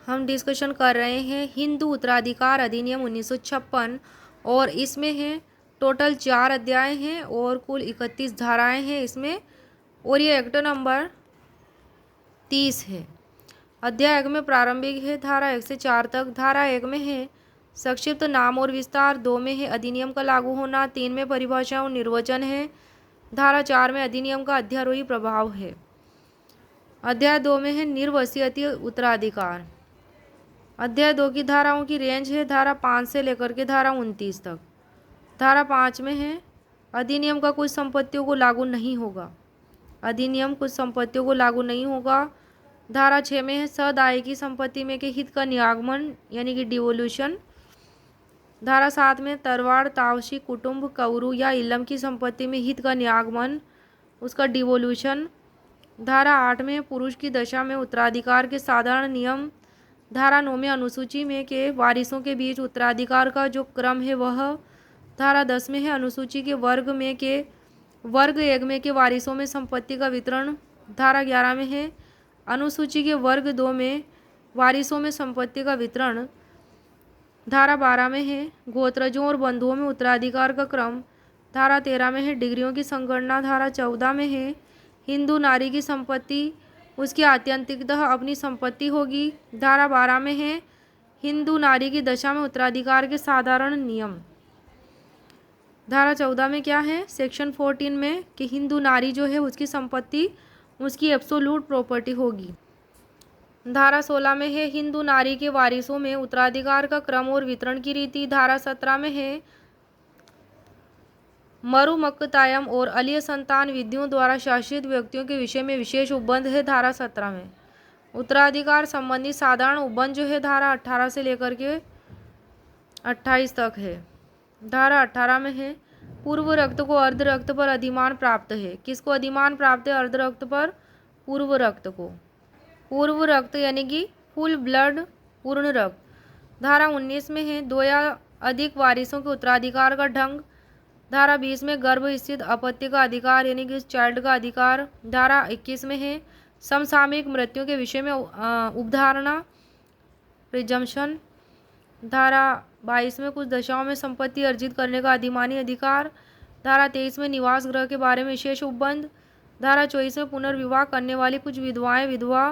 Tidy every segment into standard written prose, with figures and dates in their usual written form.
हम डिस्कशन कर रहे हैं हिंदू उत्तराधिकार अधिनियम 1956 और इसमें है टोटल 4 अध्याय हैं और कुल 31 धाराएं हैं इसमें, और ये एक्ट नंबर 30 है। अध्याय 1 में प्रारंभिक है, धारा 1 से 4 तक। धारा 1 में है संक्षिप्त नाम और विस्तार, 2 में है अधिनियम का लागू होना, 3 में परिभाषा और निर्वचन है, धारा 4 में अधिनियम का अध्यारोही प्रभाव है। अध्याय 2 में है निर्वसीयती उत्तराधिकार। अध्याय 2 की धाराओं की रेंज है धारा 5 से लेकर के धारा 29 तक। धारा 5 में है अधिनियम का कुछ संपत्तियों को लागू नहीं होगा। अधिनियम कुछ संपत्तियों को लागू नहीं होगा। धारा 6 में है सदायकी संपत्ति में के हित का नियागमन यानी कि डिवोल्यूशन। धारा 7 में तरवाड़, तावशी, कुटुंब, कौरू या इलम की संपत्ति में हित का नियागमन, उसका डिवोल्यूशन। धारा 8 में पुरुष की दशा में उत्तराधिकार के साधारण नियम। धारा 9 में अनुसूची में के वारिसों के बीच उत्तराधिकार का जो क्रम है वह। धारा 10 में है अनुसूची के वर्ग 1 में के वारिसों में संपत्ति का वितरण। धारा 11 में है अनुसूची के वर्ग 2 में वारिसों में संपत्ति का वितरण। धारा 12 में है गोत्रजों और बंधुओं में उत्तराधिकार का क्रम। धारा 13 में है डिग्रियों की संगणना। धारा 14 में है हिंदू नारी की संपत्ति उसकी आत्यंतिकतः अपनी संपत्ति होगी। धारा 12 में है हिंदू नारी की दशा में उत्तराधिकार के साधारण नियम। धारा 14 में क्या है, सेक्शन 14 में कि हिंदू नारी जो है उसकी संपत्ति उसकी एब्सोल्यूट प्रॉपर्टी होगी। धारा 16 में है हिंदू नारी के वारिसों में उत्तराधिकार का क्रम और वितरण की रीति। धारा 17 में है मरुमक्कतायम और अलीय संतान विधियों द्वारा शासित व्यक्तियों के विषय में विशेष उपबंध है। धारा 17 में उत्तराधिकार संबंधी साधारण उपबंध जो है धारा 18 से लेकर के 28 तक है। धारा 18 में है पूर्व रक्त को अर्ध रक्त पर अधिमान प्राप्त है। किसको अधिमान प्राप्त है? अर्ध रक्त पर पूर्व रक्त को। पूर्व रक्त यानी कि फुल ब्लड, पूर्ण रक्त। धारा 19 में है 2 या अधिक वारिसों के उत्तराधिकार का ढंग। धारा 20 में गर्भ स्थित अपत्य का अधिकार यानी कि चाइल्ड का अधिकार। धारा 21 में है समसामयिक मृत्यु के विषय में उपधारणा, प्रिजम्पशन। धारा 22 में कुछ दशाओं में संपत्ति अर्जित करने का अधिमानी अधिकार। धारा 23 में निवास गृह के बारे में विशेष उपबंध। धारा 24 में पुनर्विवाह करने वाली कुछ विधवाएं विधवा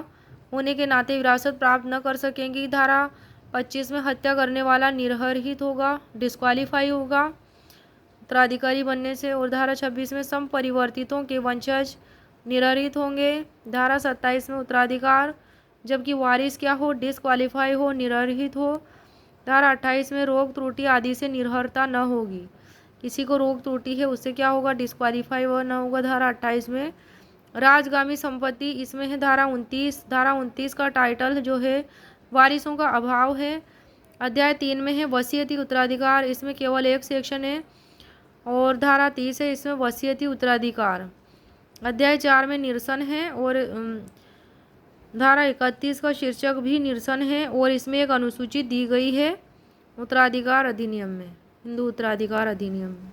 होने के नाते विरासत प्राप्त न कर सकेंगी। धारा 25 में हत्या करने वाला निरहरित होगा, डिस्क्वालीफाई होगा उत्तराधिकारी बनने से। और धारा 26 में समपरिवर्तितों के वंशज निरहरित होंगे। धारा 27 में उत्तराधिकार जबकि वारिस क्या हो, डिस्क्वालीफाई हो, निरहरित हो। धारा 28 में रोग त्रुटि आदि से निर्भरता न होगी। किसी को रोग त्रुटि है उससे क्या होगा, डिस्क्वालीफाई वह न होगा। धारा 28 में राजगामी संपत्ति, इसमें है धारा 29। धारा 29 का टाइटल जो है वारिसों का अभाव है। अध्याय 3 में है वसीयती उत्तराधिकार, इसमें केवल एक सेक्शन है। और धारा 30 है इसमें वसीयती उत्तराधिकार। अध्याय 4 में निरसन है और धारा 31 का शीर्षक भी निरसन है और इसमें एक अनुसूची दी गई है उत्तराधिकार अधिनियम में, हिंदू उत्तराधिकार अधिनियम में।